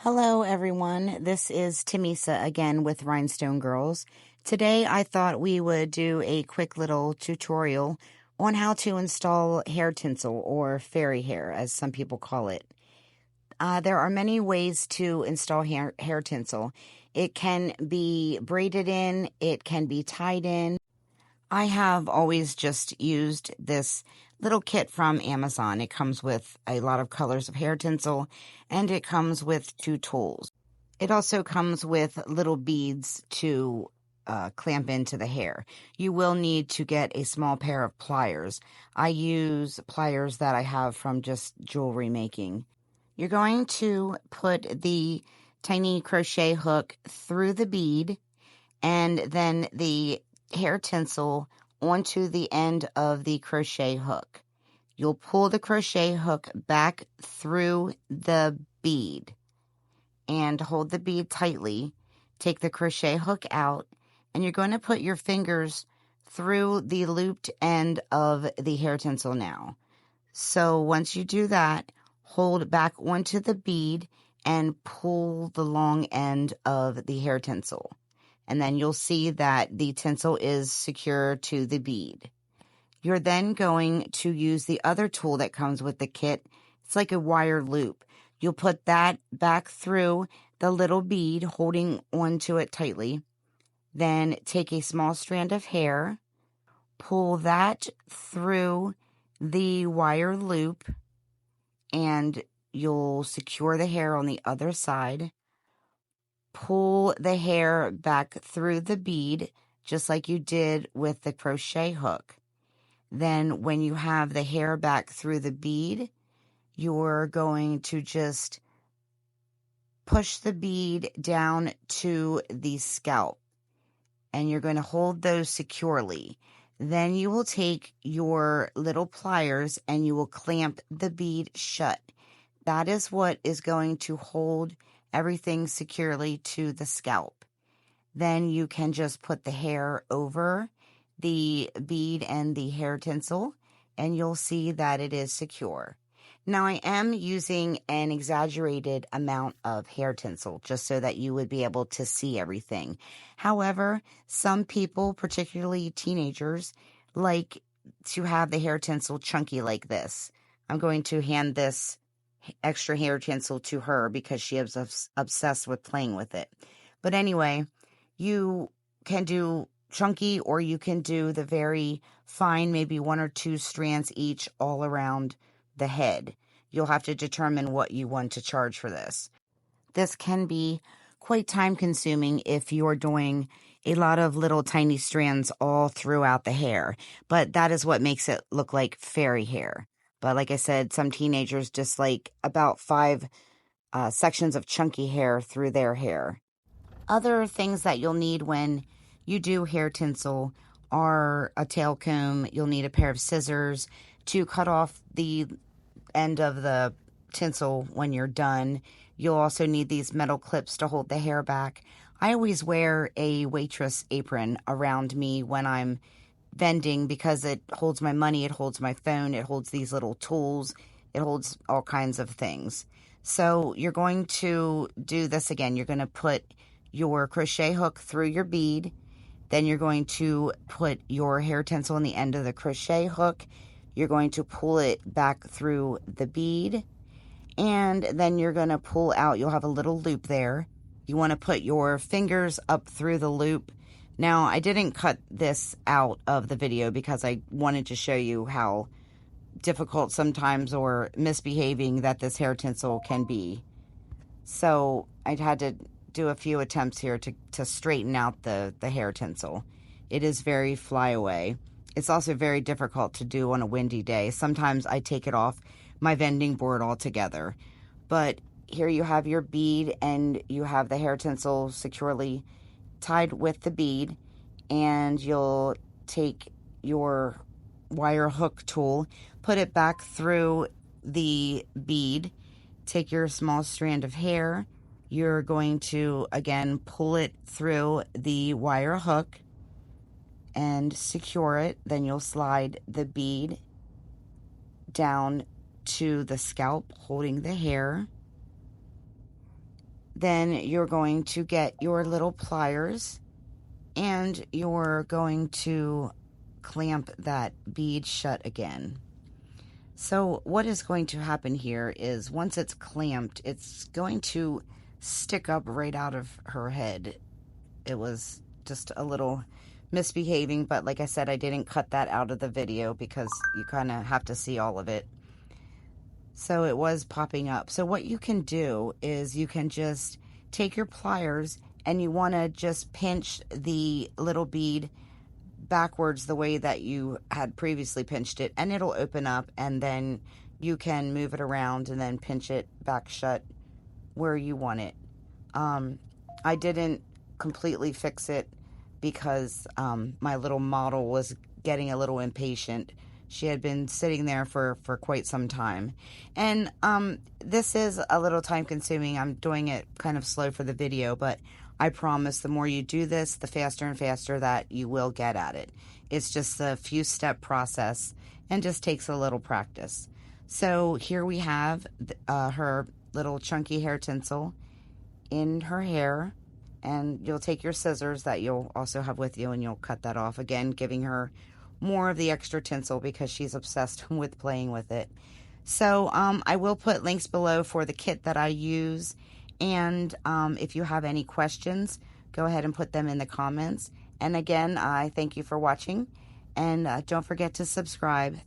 Hello everyone, this is Tamisa again with Rhinestone Girls. Today I thought we would do a quick little tutorial on how to install hair tinsel or fairy hair as some people call it. There are many ways to install hair tinsel. It can be braided in, it can be tied in. I have always just used this little kit from Amazon. It comes with a lot of colors of hair tinsel, and it comes with 2 tools. It also comes with little beads to clamp into the hair. You will need to get a small pair of pliers. I use pliers that I have from just jewelry making. You're going to put the tiny crochet hook through the bead and then the hair tinsel onto the end of the crochet hook. You'll pull the crochet hook back through the bead and hold the bead tightly. Take the crochet hook out, and you're going to put your fingers through the looped end of the hair tinsel now. So once you do that, hold back onto the bead and pull the long end of the hair tinsel. And then you'll see that the tinsel is secure to the bead. You're then going to use the other tool that comes with the kit. It's like a wire loop. You'll put that back through the little bead, holding onto it tightly. Then take a small strand of hair, pull that through the wire loop, and you'll secure the hair on the other side. Pull the hair back through the bead, just like you did with the crochet hook. Then when you have the hair back through the bead, you're going to just push the bead down to the scalp, and you're going to hold those securely. Then you will take your little pliers and you will clamp the bead shut. That is what is going to hold everything securely to the scalp. Then you can just put the hair over the bead and the hair tinsel, and you'll see that it is secure. Now I am using an exaggerated amount of hair tinsel just so that you would be able to see everything. However, some people, particularly teenagers, like to have the hair tinsel chunky like this. I'm going to hand this extra hair tinsel to her because she is obsessed with playing with it. But anyway, you can do chunky or you can do the very fine, maybe 1 or 2 strands each all around the head. You'll have to determine what you want to charge for this. This can be quite time consuming if you're doing a lot of little tiny strands all throughout the hair, but that is what makes it look like fairy hair. But like I said, some teenagers just like about 5 sections of chunky hair through their hair. Other things that you'll need when you do hair tinsel are a tail comb. You'll need a pair of scissors to cut off the end of the tinsel when you're done. You'll also need these metal clips to hold the hair back. I always wear a waitress apron around me when I'm vending because it holds my money, it holds my phone, it holds these little tools, it holds all kinds of things. So you're going to do this again. You're going to put your crochet hook through your bead. Then you're going to put your hair tinsel on the end of the crochet hook. You're going to pull it back through the bead. And then you're going to pull out. You'll have a little loop there. You want to put your fingers up through the loop. Now, I didn't cut this out of the video because I wanted to show you how difficult sometimes or misbehaving that this hair tinsel can be. So I'd had to do a few attempts here to straighten out the hair tinsel. It is very flyaway. It's also very difficult to do on a windy day. Sometimes I take it off my vending board altogether. But here you have your bead and you have the hair tinsel securely tied with the bead, and you'll take your wire hook tool, put it back through the bead, take your small strand of hair. You're going to again pull it through the wire hook and secure it. Then you'll slide the bead down to the scalp holding the hair. then you're going to get your little pliers and you're going to clamp that bead shut again. So what is going to happen here is once it's clamped, it's going to stick up right out of her head. It was just a little misbehaving, but like I said, I didn't cut that out of the video because you kind of have to see all of it. So it was popping up. So what you can do is you can just take your pliers and you want to just pinch the little bead backwards the way that you had previously pinched it, and it'll open up, and then you can move it around and then pinch it back shut where you want it. I didn't completely fix it because my little model was getting a little impatient. She had been sitting there for quite some time. And this is a little time consuming. I'm doing it kind of slow for the video, but I promise the more you do this, the faster and faster that you will get at it. It's just a few step process and just takes a little practice. So here we have her little chunky hair tinsel in her hair, and you'll take your scissors that you'll also have with you and you'll cut that off, again giving her more of the extra tinsel because she's obsessed with playing with it. So I will put links below for the kit that I use, and if you have any questions, go ahead and put them in the comments. And again, I thank you for watching, and don't forget to subscribe.